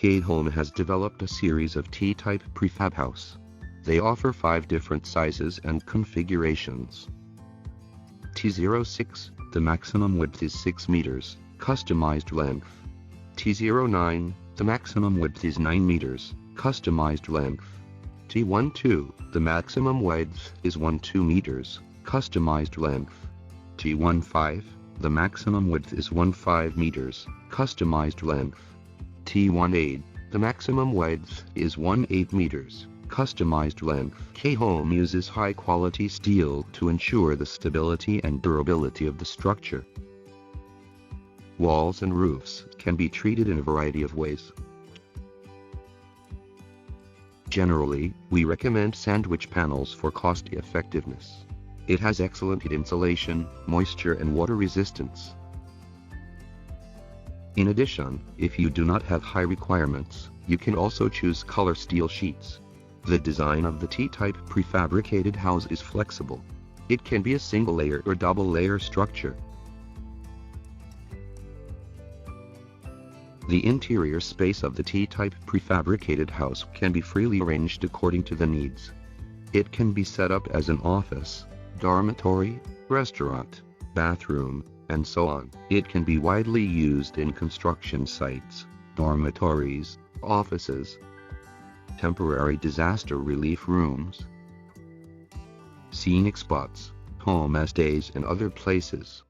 K-Home has developed a series of T-type prefab house. They offer 5 different sizes and configurations. T06, the maximum width is 6 meters, customized length. T09, the maximum width is 9 meters, customized length. T12, the maximum width is 12 meters, customized length. T15, the maximum width is 15 meters, customized length. T18, the maximum width is 18 meters, customized length. K-Home uses high-quality steel to ensure the stability and durability of the structure. Walls and roofs can be treated in a variety of ways. Generally, we recommend sandwich panels for cost effectiveness. It has excellent heat insulation, moisture and water resistance. In addition, if you do not have high requirements, you can also choose color steel sheets. The design of the T-type prefabricated house is flexible. It can be a single-layer or double-layer structure. The interior space of the T-type prefabricated house can be freely arranged according to the needs. It can be set up as an office, dormitory, restaurant, bathroom, and so on. It can be widely used in construction sites, dormitories, offices, temporary disaster relief rooms, scenic spots, home estates and other places.